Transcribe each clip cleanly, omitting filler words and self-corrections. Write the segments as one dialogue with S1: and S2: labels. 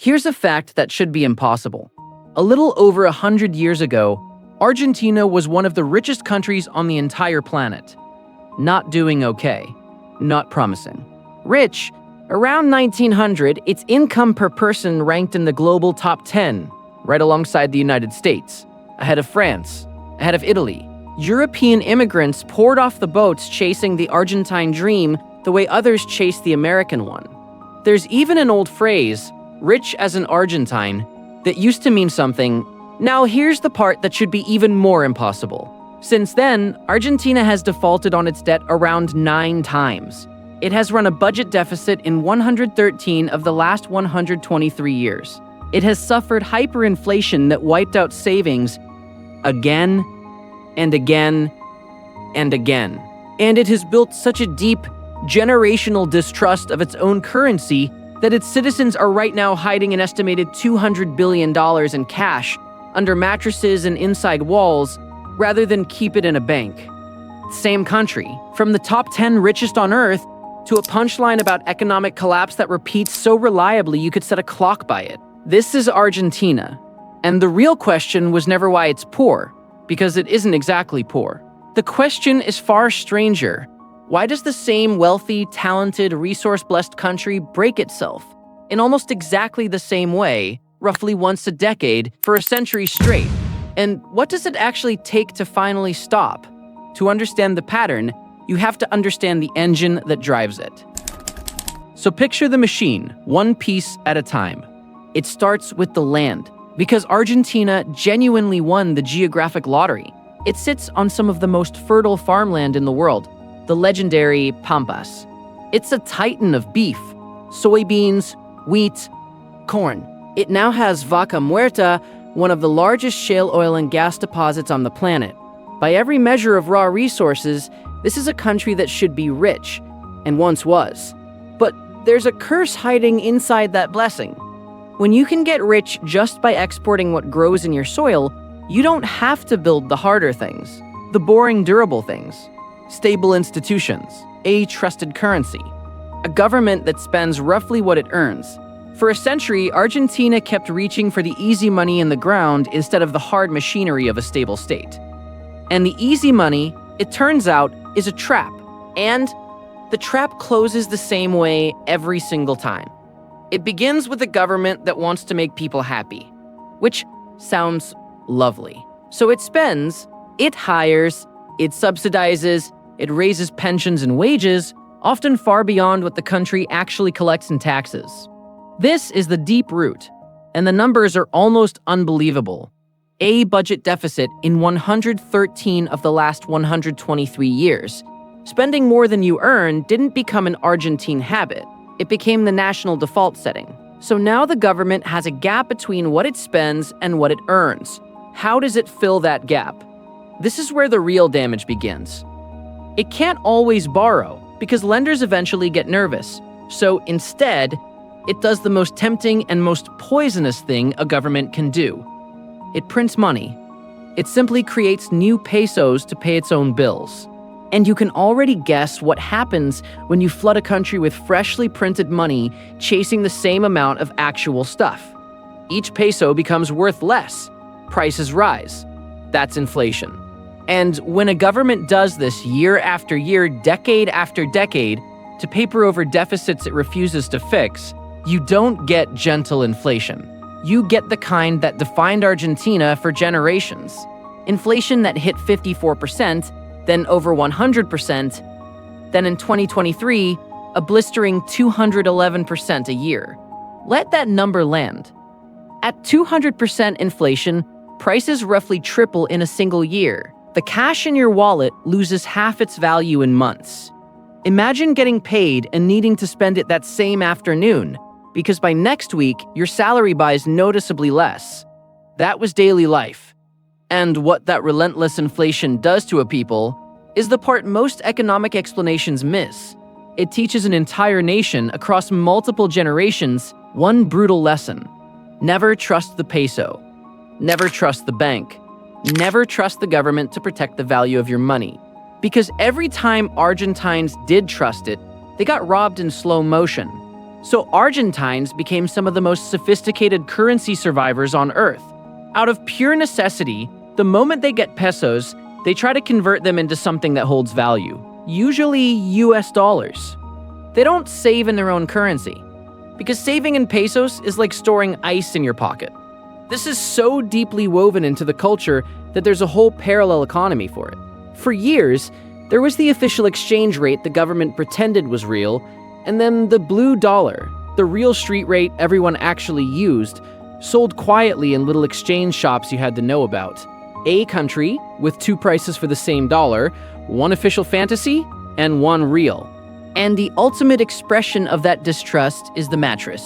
S1: Here's a fact that should be impossible. A little over 100 years ago, Argentina was one of the richest countries on the entire planet. Not doing okay. Not promising. Rich, around 1900, its income per person ranked in the global top 10, right alongside the United States, ahead of France, ahead of Italy. European immigrants poured off the boats chasing the Argentine dream the way others chased the American one. There's even an old phrase, rich as an Argentine, that used to mean something. Now here's the part that should be even more impossible. Since then, Argentina has defaulted on its debt around 9 times. It has run a budget deficit in 113 of the last 123 years. It has suffered hyperinflation that wiped out savings again and again and again. And it has built such a deep, generational distrust of its own currency that its citizens are right now hiding an estimated $200 billion in cash under mattresses and inside walls rather than keep it in a bank. Same country, from the top 10 richest on Earth to a punchline about economic collapse that repeats so reliably you could set a clock by it. This is Argentina. And the real question was never why it's poor, because it isn't exactly poor. The question is far stranger. Why does the same wealthy, talented, resource-blessed country break itself in almost exactly the same way, roughly once a decade, for a century straight? And what does it actually take to finally stop? To understand the pattern, you have to understand the engine that drives it. So picture the machine, one piece at a time. It starts with the land, because Argentina genuinely won the geographic lottery. It sits on some of the most fertile farmland in the world, the legendary Pampas. It's a titan of beef, soybeans, wheat, corn. It now has Vaca Muerta, one of the largest shale oil and gas deposits on the planet. By every measure of raw resources, this is a country that should be rich, and once was. But there's a curse hiding inside that blessing. When you can get rich just by exporting what grows in your soil, you don't have to build the harder things, the boring, durable things. Stable institutions, a trusted currency, a government that spends roughly what it earns. For a century, Argentina kept reaching for the easy money in the ground instead of the hard machinery of a stable state. And the easy money, it turns out, is a trap. And the trap closes the same way every single time. It begins with a government that wants to make people happy, which sounds lovely. So it spends, it hires, it subsidizes, it raises pensions and wages, often far beyond what the country actually collects in taxes. This is the deep root, and the numbers are almost unbelievable. A budget deficit in 113 of the last 123 years. Spending more than you earn didn't become an Argentine habit. It became the national default setting. So now the government has a gap between what it spends and what it earns. How does it fill that gap? This is where the real damage begins. It can't always borrow, because lenders eventually get nervous. So instead, it does the most tempting and most poisonous thing a government can do. It prints money. It simply creates new pesos to pay its own bills. And you can already guess what happens when you flood a country with freshly printed money chasing the same amount of actual stuff. Each peso becomes worth less. Prices rise. That's inflation. And when a government does this year after year, decade after decade, to paper over deficits it refuses to fix, you don't get gentle inflation. You get the kind that defined Argentina for generations. Inflation that hit 54%, then over 100%, then in 2023, a blistering 211% a year. Let that number land. At 200% inflation, prices roughly triple in a single year. The cash in your wallet loses half its value in months. Imagine getting paid and needing to spend it that same afternoon, because by next week, your salary buys noticeably less. That was daily life. And what that relentless inflation does to a people is the part most economic explanations miss. It teaches an entire nation across multiple generations one brutal lesson. Never trust the peso. Never trust the bank. Never trust the government to protect the value of your money. Because every time Argentines did trust it, they got robbed in slow motion. So Argentines became some of the most sophisticated currency survivors on Earth. Out of pure necessity, the moment they get pesos, they try to convert them into something that holds value, usually US dollars. They don't save in their own currency, because saving in pesos is like storing ice in your pocket. This is so deeply woven into the culture that there's a whole parallel economy for it. For years, there was the official exchange rate the government pretended was real, and then the blue dollar, the real street rate everyone actually used, sold quietly in little exchange shops you had to know about. A country with two prices for the same dollar, one official fantasy and one real. And the ultimate expression of that distrust is the mattress.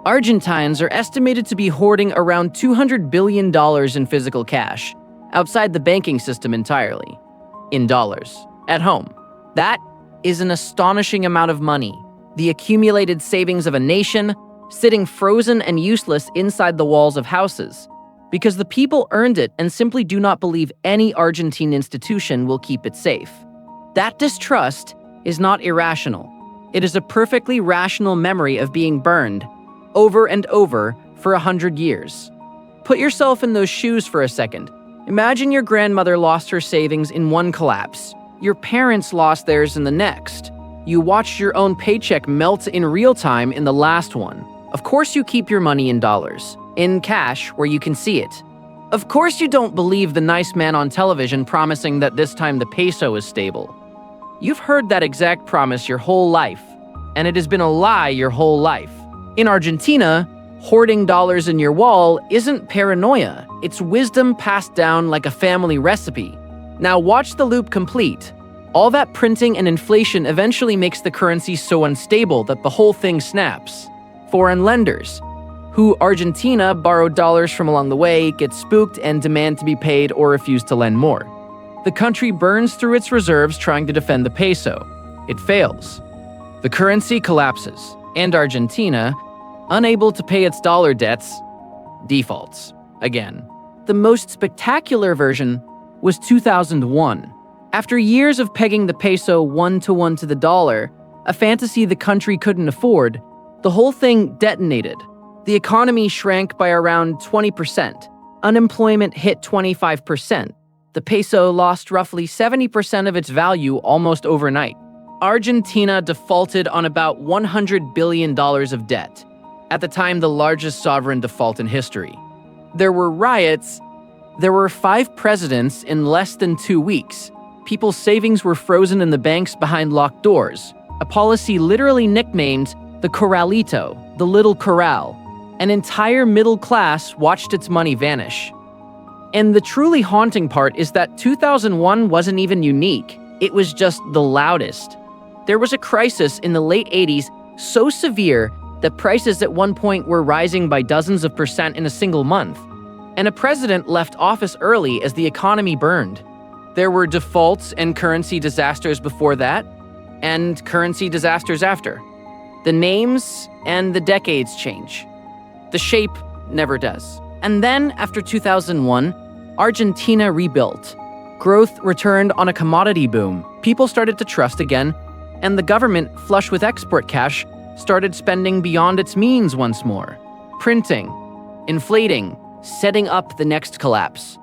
S1: Argentines are estimated to be hoarding around $200 billion in physical cash, outside the banking system entirely, in dollars, at home. That is an astonishing amount of money, the accumulated savings of a nation, sitting frozen and useless inside the walls of houses, because the people earned it and simply do not believe any Argentine institution will keep it safe. That distrust is not irrational. It is a perfectly rational memory of being burned, over and over, for 100 years. Put yourself in those shoes for a second. Imagine your grandmother lost her savings in one collapse. Your parents lost theirs in the next. You watched your own paycheck melt in real time in the last one. Of course you keep your money in dollars, in cash where you can see it. Of course you don't believe the nice man on television promising that this time the peso is stable. You've heard that exact promise your whole life, and it has been a lie your whole life. In Argentina, hoarding dollars in your wall isn't paranoia. It's wisdom passed down like a family recipe. Now watch the loop complete. All that printing and inflation eventually makes the currency so unstable that the whole thing snaps. Foreign lenders, who Argentina borrowed dollars from along the way, get spooked and demand to be paid or refuse to lend more. The country burns through its reserves trying to defend the peso. It fails. The currency collapses, and Argentina, unable to pay its dollar debts, defaults again. The most spectacular version was 2001. After years of pegging the peso 1-to-1 to the dollar, a fantasy the country couldn't afford, the whole thing detonated. The economy shrank by around 20%. Unemployment hit 25%. The peso lost roughly 70% of its value almost overnight. Argentina defaulted on about $100 billion of debt, at the time the largest sovereign default in history. There were riots. There were 5 presidents in less than 2 weeks. People's savings were frozen in the banks behind locked doors, a policy literally nicknamed the corralito, the little corral. An entire middle class watched its money vanish. And the truly haunting part is that 2001 wasn't even unique. It was just the loudest. There was a crisis in the late 80s so severe that prices at one point were rising by dozens of percent in a single month. And a president left office early as the economy burned. There were defaults and currency disasters before that, and currency disasters after. The names and the decades change. The shape never does. And then, after 2001, Argentina rebuilt. Growth returned on a commodity boom. People started to trust again, and the government, flush with export cash, started spending beyond its means once more. Printing, inflating, setting up the next collapse.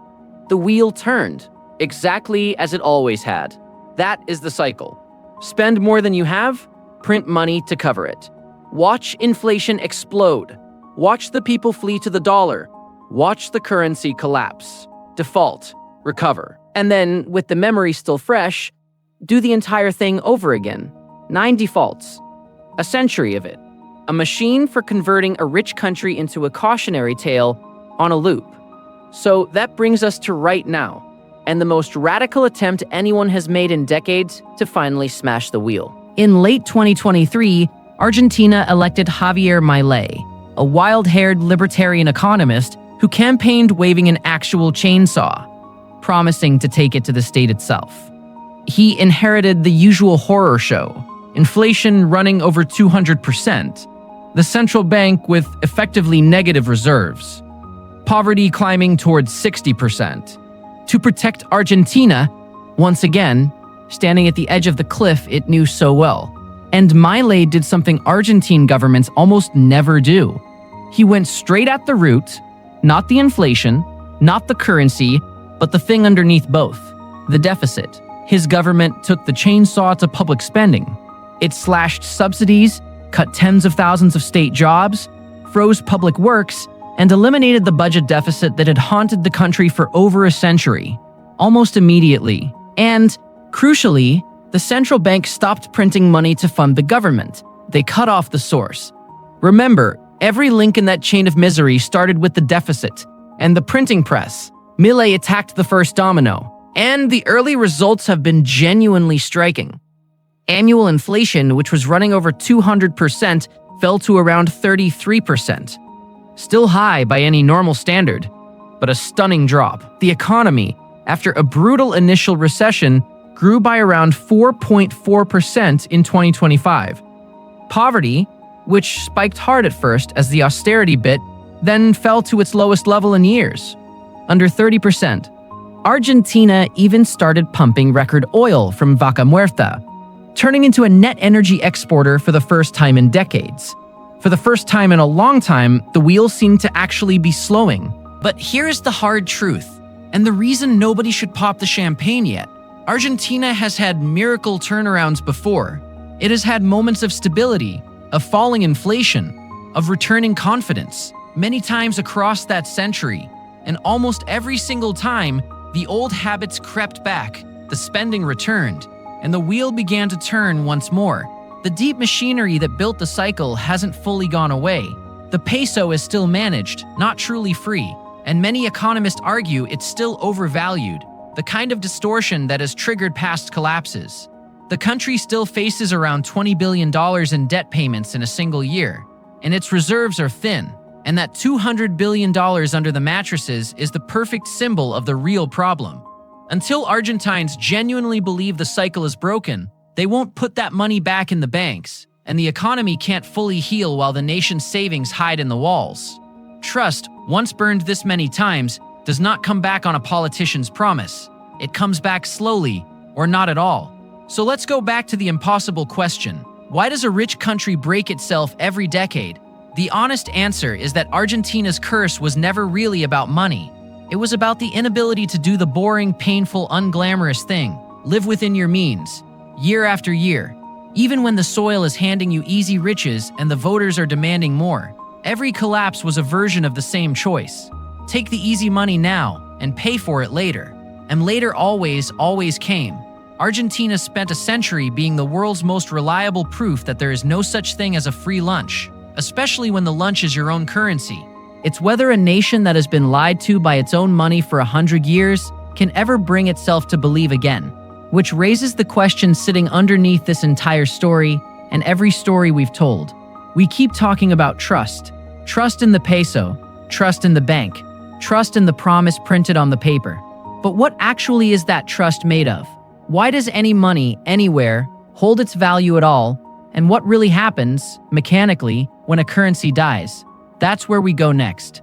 S1: The wheel turned, exactly as it always had. That is the cycle. Spend more than you have, print money to cover it. Watch inflation explode. Watch the people flee to the dollar. Watch the currency collapse. Default. Recover. And then, with the memory still fresh, do the entire thing over again. 9 defaults. A century of it. A machine for converting a rich country into a cautionary tale on a loop. So that brings us to right now, and the most radical attempt anyone has made in decades to finally smash the wheel. In late 2023, Argentina elected Javier Milei, a wild-haired libertarian economist who campaigned waving an actual chainsaw, promising to take it to the state itself. He inherited the usual horror show, inflation running over 200%, the central bank with effectively negative reserves, poverty climbing towards 60%. To protect Argentina, once again, standing at the edge of the cliff it knew so well, And Milei did something Argentine governments almost never do. He went straight at the root, not the inflation, not the currency, but the thing underneath both, the deficit. His government took the chainsaw to public spending. It slashed subsidies, cut tens of thousands of state jobs, froze public works, and eliminated the budget deficit that had haunted the country for over a century, almost immediately. And, crucially, the central bank stopped printing money to fund the government. They cut off the source. Remember, every link in that chain of misery started with the deficit and the printing press. Milei attacked the first domino, and the early results have been genuinely striking. Annual inflation, which was running over 200%, fell to around 33%. Still high by any normal standard, but a stunning drop. The economy, after a brutal initial recession, grew by around 4.4% in 2025. Poverty, which spiked hard at first as the austerity bit, then fell to its lowest level in years, under 30%. Argentina even started pumping record oil from Vaca Muerta, turning into a net energy exporter for the first time in decades. For the first time in a long time, the wheels seem to actually be slowing. But here's the hard truth, and the reason nobody should pop the champagne yet. Argentina has had miracle turnarounds before. It has had moments of stability, of falling inflation, of returning confidence, many times across that century. And almost every single time, the old habits crept back, the spending returned, and the wheel began to turn once more. The deep machinery that built the cycle hasn't fully gone away. The peso is still managed, not truly free, and many economists argue it's still overvalued, the kind of distortion that has triggered past collapses. The country still faces around $20 billion in debt payments in a single year, and its reserves are thin. And that $200 billion under the mattresses is the perfect symbol of the real problem. Until Argentines genuinely believe the cycle is broken, they won't put that money back in the banks, and the economy can't fully heal while the nation's savings hide in the walls. Trust, once burned this many times, does not come back on a politician's promise. It comes back slowly, or not at all. So let's go back to the impossible question. Why does a rich country break itself every decade? The honest answer is that Argentina's curse was never really about money. It was about the inability to do the boring, painful, unglamorous thing, live within your means, year after year. Even when the soil is handing you easy riches and the voters are demanding more, every collapse was a version of the same choice. Take the easy money now and pay for it later. And later always came. Argentina spent a century being the world's most reliable proof that there is no such thing as a free lunch, especially when the lunch is your own currency. It's whether a nation that has been lied to by its own money for 100 years can ever bring itself to believe again. Which raises the question sitting underneath this entire story and every story we've told. We keep talking about trust. Trust in the peso, trust in the bank, trust in the promise printed on the paper. But what actually is that trust made of? Why does any money, anywhere, hold its value at all? And what really happens, mechanically, when a currency dies? That's where we go next.